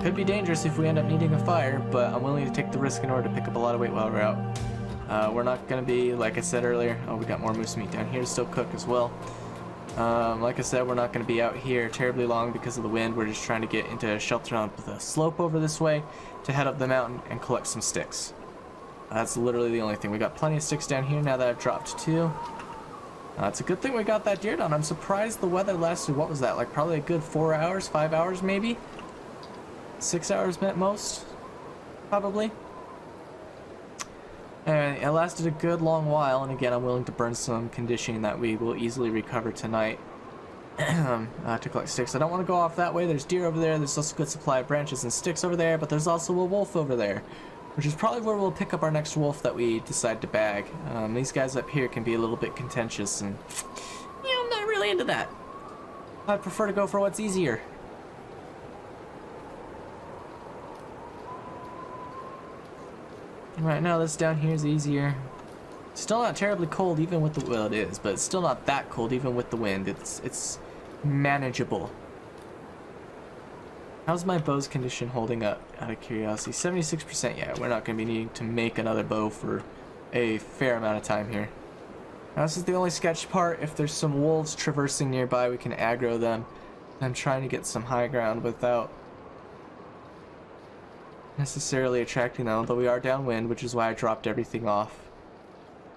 Could be dangerous if we end up needing a fire, but I'm willing to take the risk in order to pick up a lot of weight while we're out. We're not going to be, like I said earlier, oh, we got more moose meat down here to still cook as well. Like I said, we're not going to be out here terribly long because of the wind. We're just trying to get into a shelter on the slope over this way to head up the mountain and collect some sticks. That's literally the only thing. We got plenty of sticks down here now that I've dropped 2. It's a good thing we got that deer done. I'm surprised the weather lasted, what was that, like probably a good 4 hours, 5 hours maybe? 6 hours at most, probably. And it lasted a good long while, and again, I'm willing to burn some conditioning that we will easily recover tonight to collect sticks. I don't want to go off that way. There's deer over there. There's also a good supply of branches and sticks over there, but there's also a wolf over there, which is probably where we'll pick up our next wolf that we decide to bag. These guys up here can be a little bit contentious, and you know, I'm not really into that. I prefer to go for what's easier. Right now, this down here is easier. Still not terribly cold, even with the, well, it is, but it's still not that cold, even with the wind. It's manageable. How's my bow's condition holding up, out of curiosity? 76%, yeah, we're not going to be needing to make another bow for a fair amount of time here. Now, this is the only sketch part. If there's some wolves traversing nearby, we can aggro them. I'm trying to get some high ground without necessarily attracting them, although we are downwind, which is why I dropped everything off.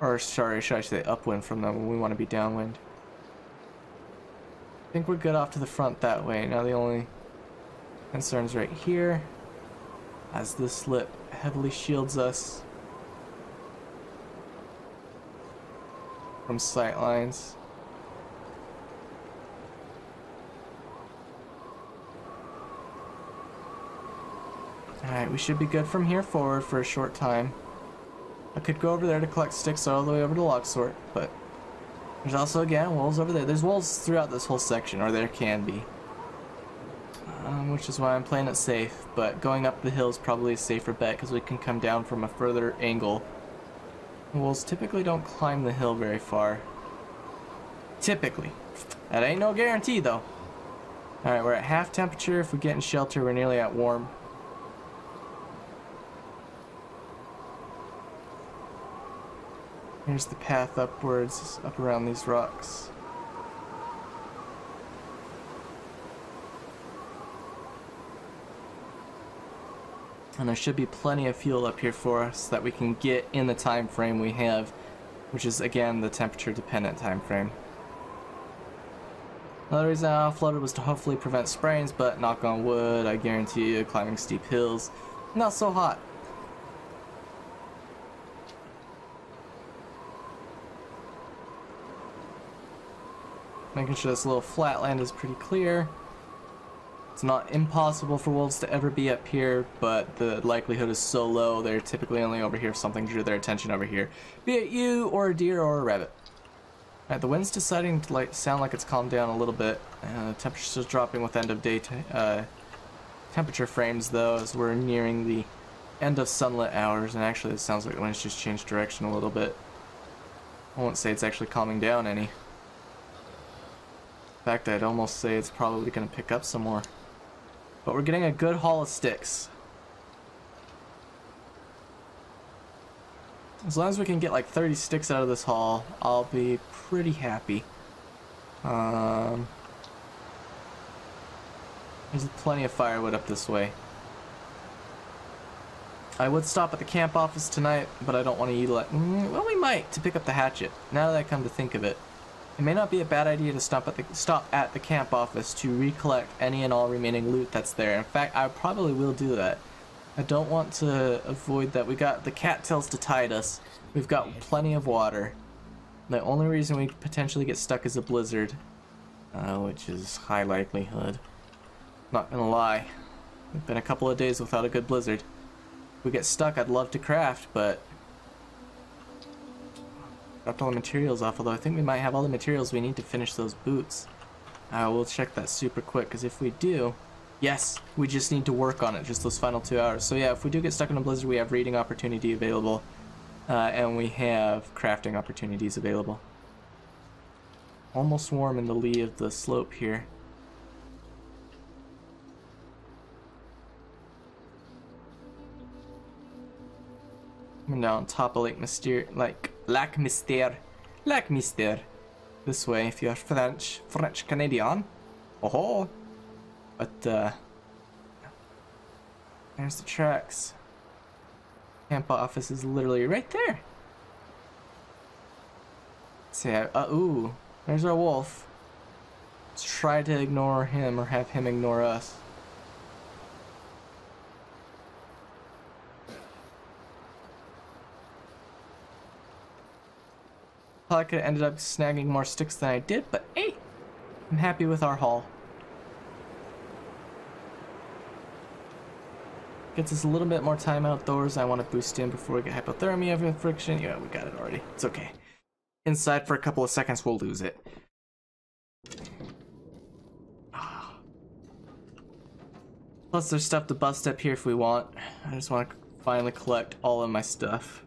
Or, sorry, should I say upwind from them when we want to be downwind. I think we're good off to the front that way. Now the only concern's right here, as this lip heavily shields us from sight lines. Alright, we should be good from here forward for a short time. I could go over there to collect sticks all the way over to log sort, but there's also, again, wolves over there. There's wolves throughout this whole section, or there can be. Which is why I'm playing it safe, but going up the hill is probably a safer bet because we can come down from a further angle. Wolves typically don't climb the hill very far. Typically. That ain't no guarantee, though. Alright, we're at half temperature. If we get in shelter, we're nearly at warm. Here's the path upwards, up around these rocks. And there should be plenty of fuel up here for us that we can get in the time frame we have, which is, again, the temperature dependent time frame. Another reason I offloaded was to hopefully prevent sprains, but knock on wood, I guarantee you, climbing steep hills, not so hot. Making sure this little flat land is pretty clear. It's not impossible for wolves to ever be up here, but the likelihood is so low they're typically only over here if something drew their attention over here. Be it you, or a deer, or a rabbit. Alright, the wind's deciding to sound like it's calmed down a little bit. The temperature's still dropping with end of day temperature frames though, as we're nearing the end of sunlit hours, and actually it sounds like the wind's just changed direction a little bit. I won't say it's actually calming down any. In fact, I'd almost say it's probably going to pick up some more. But we're getting a good haul of sticks. As long as we can get like 30 sticks out of this haul, I'll be pretty happy. There's plenty of firewood up this way. I would stop at the camp office tonight, but I don't want to utilize... well, we might, to pick up the hatchet, now that I come to think of it. It may not be a bad idea to stop at the camp office to recollect any and all remaining loot that's there. In fact, I probably will do that. I don't want to avoid that. We got the cattails to tide us. We've got plenty of water. The only reason we potentially get stuck is a blizzard, which is high likelihood. Not gonna lie, it's been a couple of days without a good blizzard. If we get stuck, I'd love to craft, but dropped all the materials off, although I think we might have all the materials we need to finish those boots. We'll check that super quick, because if we do, yes, we just need to work on it, just those final 2 hours. So yeah, if we do get stuck in a blizzard, we have reading opportunity available, and we have crafting opportunities available. Almost warm in the lee of the slope here. Coming down top of Lake Mystere, Lac Mystere. Lac Mystere. This way, if you're French Canadian. Oh, but there's the tracks. Camp office is literally right there. See, ooh, there's our wolf. Let's try to ignore him or have him ignore us. Probably could have ended up snagging more sticks than I did, but hey, I'm happy with our haul. Gets us a little bit more time outdoors. I want to boost in before we get hypothermia of friction. Yeah, we got it already. It's okay. Inside for a couple of seconds, we'll lose it. Plus, there's stuff to bust up here if we want. I just want to finally collect all of my stuff.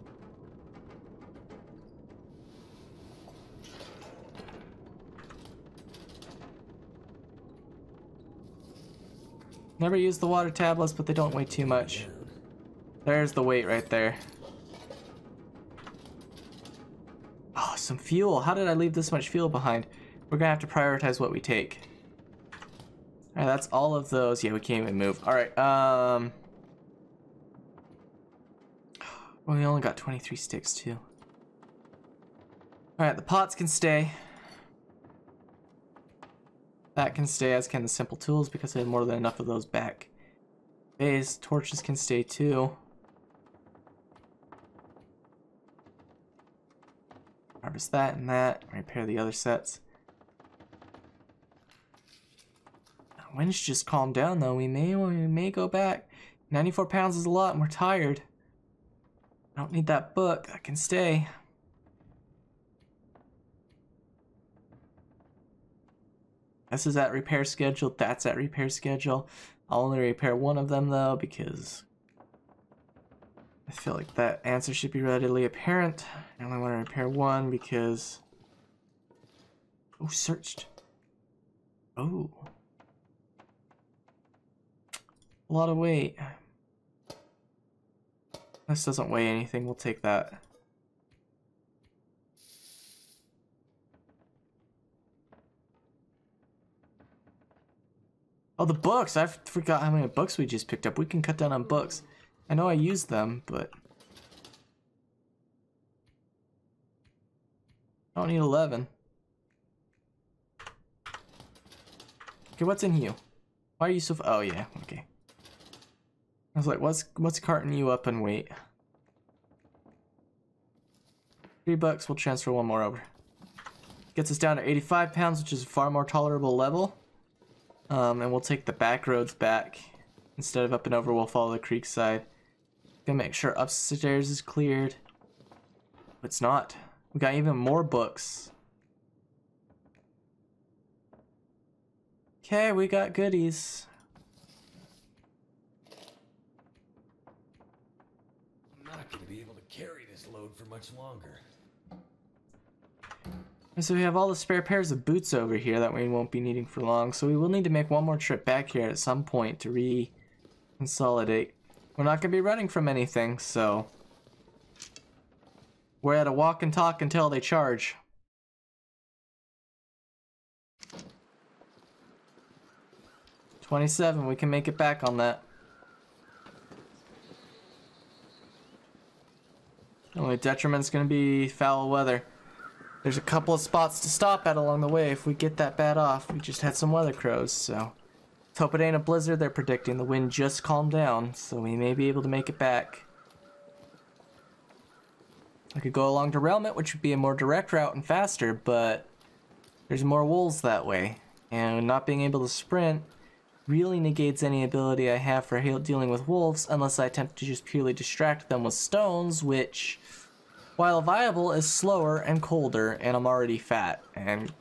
Never use the water tablets, but they don't weigh too much. There's the weight right there. Oh, some fuel. How did I leave this much fuel behind? We're gonna have to prioritize what we take. Alright, that's all of those. Yeah, we can't even move. Alright, well, we only got 23 sticks, too. Alright, the pots can stay. That can stay, as can the simple tools, because I had more than enough of those back. Base, torches can stay, too. Harvest that and that. Repair the other sets. Wind's just calmed down though. We may go back. 94 pounds is a lot and we're tired. I don't need that book. I can stay. This is at repair schedule. That's at repair schedule. I'll only repair one of them though because I feel like that answer should be readily apparent. I only want to repair one because... Oh, searched. Oh. A lot of weight. This doesn't weigh anything. We'll take that. Oh, the books! I forgot how many books we just picked up. We can cut down on books. I know I used them, but... I don't need 11. Okay, what's in you? Why are you so... Oh, yeah, okay. I was like, what's carting you up in weight? $3, we'll transfer one more over. Gets us down to 85 pounds, which is a far more tolerable level. And we'll take the back roads back. Instead of up and over, we'll follow the creek side. Gonna make sure upstairs is cleared. It's not. We got even more books. Okay, we got goodies. I'm not gonna be able to carry this load for much longer. And so we have all the spare pairs of boots over here that we won't be needing for long. So we will need to make one more trip back here at some point to re-consolidate. We're not gonna be running from anything, so we're at a walk and talk until they charge. $27, we can make it back on that. Only detriment's gonna be foul weather. There's a couple of spots to stop at along the way if we get that bad off. We just had some weather crows, so let's hope it ain't a blizzard. They're predicting the wind just calmed down, so we may be able to make it back. I could go along derailment, which would be a more direct route and faster, but there's more wolves that way, and not being able to sprint really negates any ability I have for dealing with wolves unless I attempt to just purely distract them with stones, which, while viable, is slower and colder, and I'm already fat, and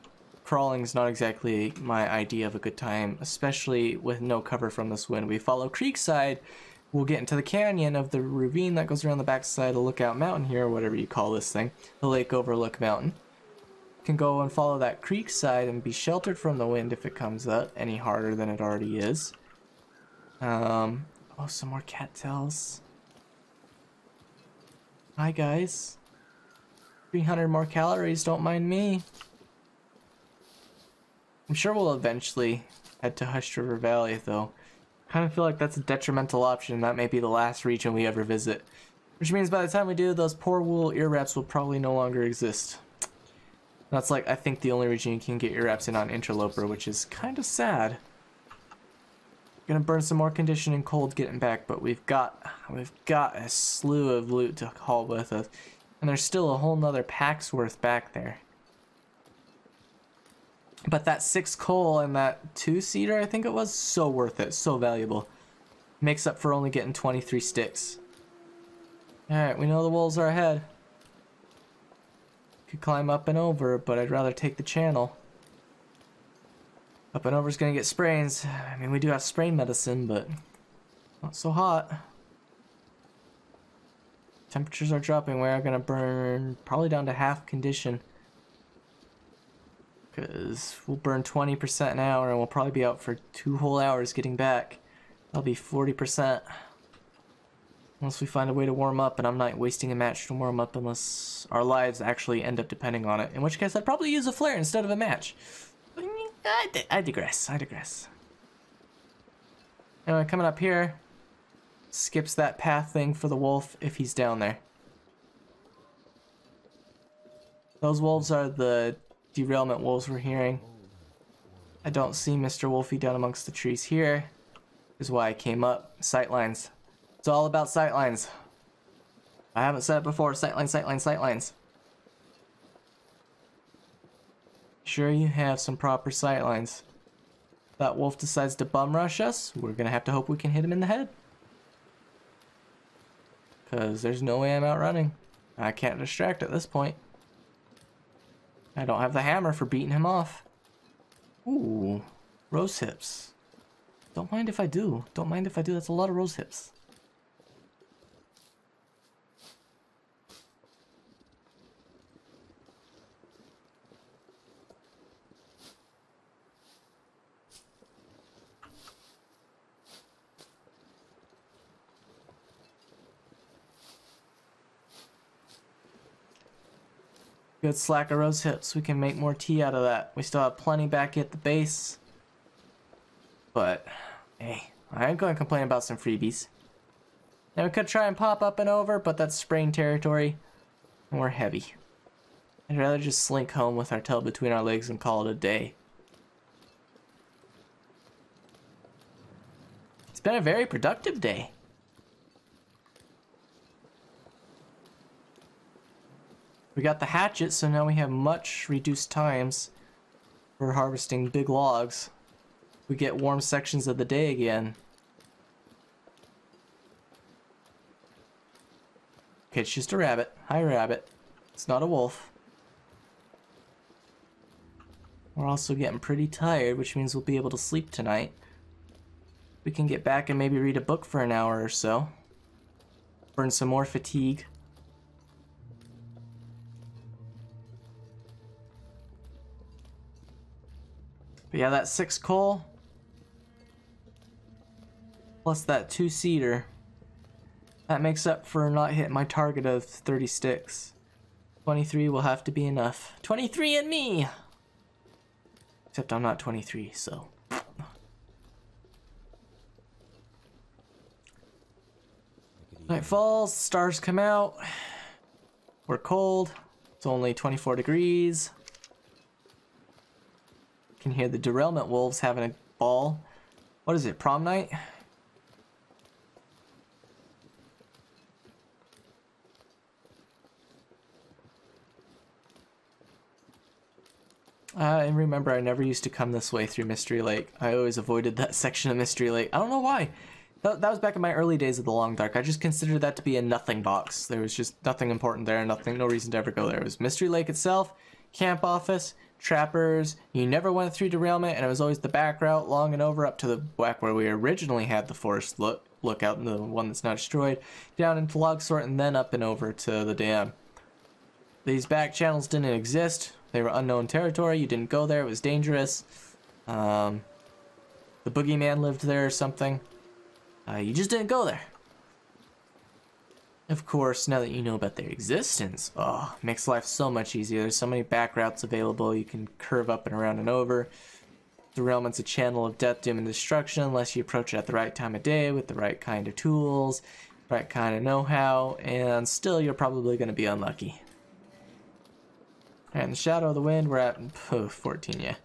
crawling's not exactly my idea of a good time, especially with no cover from this wind. We follow creekside, we'll get into the canyon of the ravine that goes around the backside of the Lookout Mountain here, or whatever you call this thing, the Lake Overlook Mountain. Can go and follow that creek side and be sheltered from the wind if it comes up any harder than it already is. Oh, some more cattails. Hi guys. 300 more calories, don't mind me. I'm sure we'll eventually head to Hushed River Valley though. Kind of feel like that's a detrimental option. That may be the last region we ever visit. Which means by the time we do, those poor wool ear wraps will probably no longer exist. That's like, I think the only region you can get ear wraps in on Interloper, which is kind of sad. Gonna burn some more condition and cold getting back, but we've got a slew of loot to haul with us. And there's still a whole nother pack's worth back there. But that 6 coal and that 2-seater, I think it was, so worth it, so valuable. Makes up for only getting 23 sticks. Alright, we know the wolves are ahead. Could climb up and over, but I'd rather take the channel. Up and over is gonna get sprains. I mean, we do have sprain medicine, but not so hot. Temperatures are dropping. We are gonna burn probably down to half condition. Because we'll burn 20% an hour and we'll probably be out for 2 whole hours getting back. That'll be 40%. Unless we find a way to warm up, and I'm not wasting a match to warm up unless our lives actually end up depending on it. In which case I'd probably use a flare instead of a match. I digress. Anyway, coming up here, skips that path thing for the wolf if he's down there. Those wolves are the derailment wolves we're hearing. I don't see Mr. Wolfie down amongst the trees here. Is why I came up. Sightlines. It's all about sightlines. I haven't said it before. Sightlines. Sure you have some proper sightlines. That wolf decides to bum rush us, we're gonna have to hope we can hit him in the head. Cause there's no way I'm outrunning. I can't distract at this point. I don't have the hammer for beating him off. Ooh, rose hips. Don't mind if I do. That's a lot of rose hips. Good slack of rose hips. We can make more tea out of that. We still have plenty back at the base. But, hey, I ain't going to complain about some freebies. Now we could try and pop up and over, but that's sprain territory. And we're heavy. I'd rather just slink home with our tail between our legs and call it a day. It's been a very productive day. We got the hatchet, so now we have much reduced times for harvesting big logs. We get warm sections of the day again. Okay, it's just a rabbit. Hi, rabbit. It's not a wolf. We're also getting pretty tired, which means we'll be able to sleep tonight. We can get back and maybe read a book for an hour or so. Burn some more fatigue. But yeah, that 6 coal, plus that 2-seater, that makes up for not hitting my target of 30 sticks. 23 will have to be enough. 23 and me! Except I'm not 23, so. Night falls, stars come out. We're cold. It's only 24 degrees. Can hear the derailment wolves having a ball. What is it, prom night? I remember I never used to come this way through Mystery Lake. I always avoided that section of Mystery Lake. I don't know why. That was back in my early days of the Long Dark. I just considered that to be a nothing box. There was just nothing important there, no reason to ever go there. It was Mystery Lake itself, camp office, trappers. You never went through derailment, and it was always the back route, long and over, up to the back where we originally had the forest lookout, and the one that's not destroyed, down into log sort, and then up and over to the dam. These back channels didn't exist. They were unknown territory. You didn't go there. It was dangerous. The boogeyman lived there or something. You just didn't go there. Of course, now that you know about their existence, oh, makes life so much easier. There's so many back routes available. You can curve up and around and over. Derailment's a channel of death, doom, and destruction unless you approach it at the right time of day with the right kind of tools, right kind of know-how, and still you're probably going to be unlucky. And the Shadow of the Wind, we're at 14, yeah.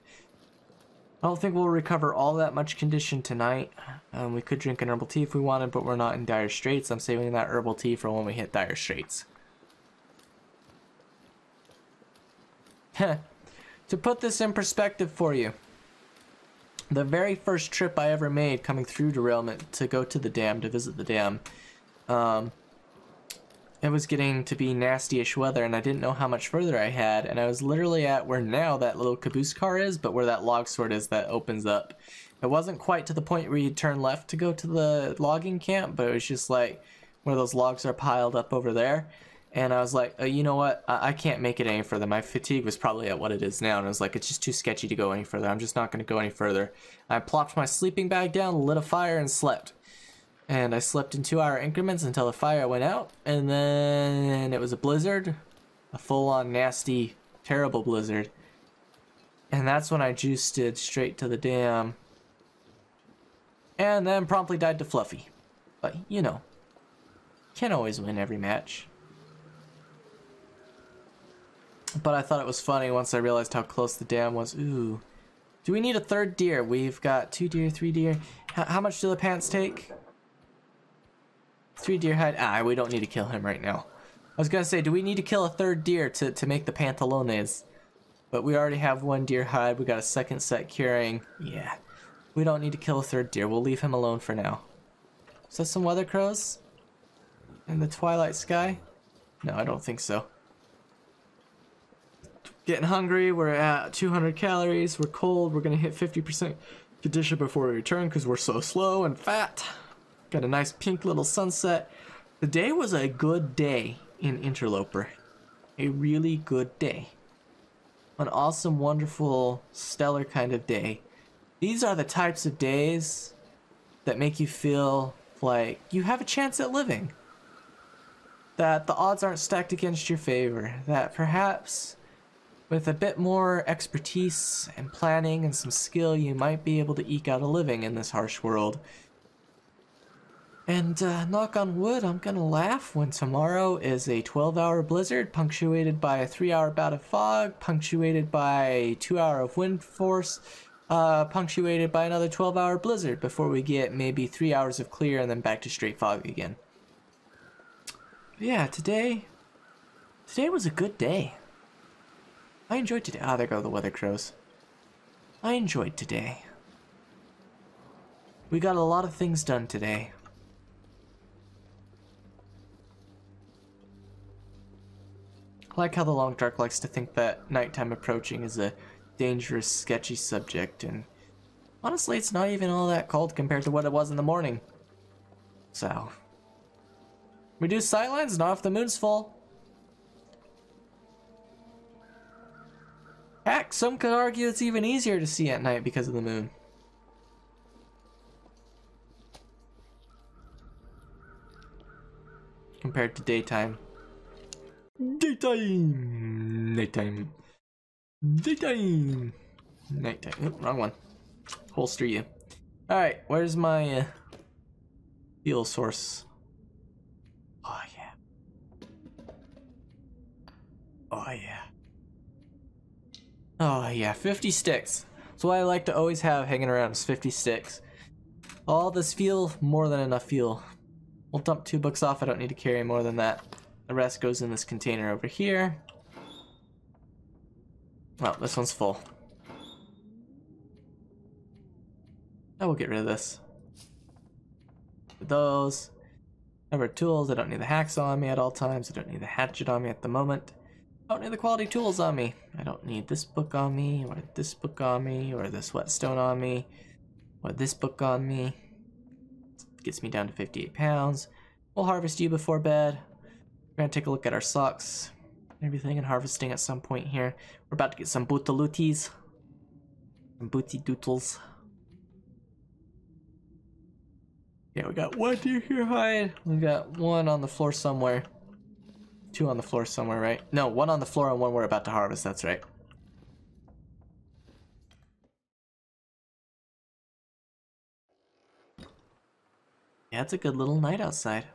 I don't think we'll recover all that much condition tonight. We could drink an herbal tea if we wanted, but we're not in dire straits. I'm saving that herbal tea for when we hit dire straits. To put this in perspective for you, the very first trip I ever made coming through Derailment to go to the dam, to visit the dam, it was getting to be nasty-ish weather, and I didn't know how much further I had, and I was literally at where now that little caboose car is, but where that log sword is that opens up. It wasn't quite to the point where you turn left to go to the logging camp, but it was just like where those logs are piled up over there. And I was like, you know what, I can't make it any further. My fatigue was probably at what it is now, and I was like, it's just too sketchy to go any further. I'm just not going to go any further. I plopped my sleeping bag down, lit a fire, and slept. And I slept in 2-hour increments until the fire went out, and then it was a blizzard, a full-on nasty, terrible blizzard. And that's when I juiced it straight to the dam, and then promptly died to Fluffy. But, you know, can't always win every match. But I thought it was funny once I realized how close the dam was. Ooh. Do we need a third deer? We've got 2 deer, 3 deer. How much do the pants take? 3 deer hide. We don't need to kill him right now. I was gonna say, do we need to kill a third deer to make the pantalones? But we already have 1 deer hide. We got a second set curing. Yeah. We don't need to kill a third deer. We'll leave him alone for now. Is that some weather crows? In the twilight sky? No, I don't think so. Getting hungry. We're at 200 calories. We're cold. We're gonna hit 50% condition before we return because we're so slow and fat. Got a nice pink little sunset. The day was a good day in Interloper. A really good day. An awesome, wonderful, stellar kind of day. These are the types of days that make you feel like you have a chance at living. That the odds aren't stacked against your favor. That perhaps with a bit more expertise and planning and some skill, you might be able to eke out a living in this harsh world. And knock on wood, I'm gonna laugh when tomorrow is a 12-hour blizzard punctuated by a 3-hour bout of fog, punctuated by a 2-hour of wind force, punctuated by another 12-hour blizzard before we get maybe 3 hours of clear and then back to straight fog again. But yeah, today was a good day. I enjoyed today. There go the weather crows. I enjoyed today. We got a lot of things done today. I like how the Long Dark likes to think that nighttime approaching is a dangerous, sketchy subject, and honestly, it's not even all that cold compared to what it was in the morning. So, reduce sightlines, not if the moon's full. Heck, some could argue it's even easier to see at night because of the moon. Compared to daytime. Daytime! Nighttime. Daytime! Nighttime. Oh, wrong one. Holster you. Alright, where's my fuel source? Oh, yeah. Oh, yeah. Oh, yeah. 50 sticks. That's what I like to always have hanging around is 50 sticks. All this fuel, more than enough fuel. We'll dump 2 books off. I don't need to carry more than that. The rest goes in this container over here. Oh, this one's full. I will get rid of this. Those. Number tools. I don't need the hacksaw on me at all times. I don't need the hatchet on me at the moment. I don't need the quality tools on me. I don't need this book on me, or this book on me, or this whetstone on me, or this book on me. Gets me down to 58 pounds. We'll harvest you before bed. We're gonna take a look at our socks, everything, and harvesting at some point here. We're about to get some bootalutis, some booty doodles. Yeah, we got one deer here hide. We got one on the floor somewhere. Two on the floor somewhere, right? No, one on the floor and one we're about to harvest, that's right. Yeah, it's a good little night outside.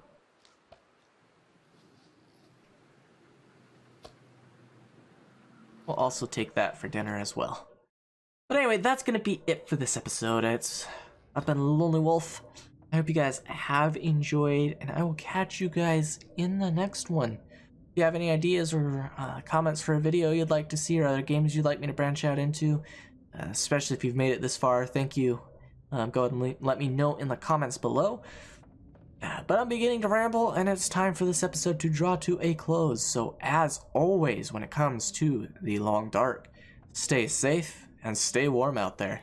We'll also take that for dinner as well. But anyway, that's gonna be it for this episode. I've been Lonelywolf. I hope you guys have enjoyed, and I will catch you guys in the next one. If you have any ideas or comments for a video you'd like to see or other games you'd like me to branch out into, especially if you've made it this far, thank you. Go ahead and let me know in the comments below. But I'm beginning to ramble, and it's time for this episode to draw to a close. So as always, when it comes to the long dark, stay safe and stay warm out there.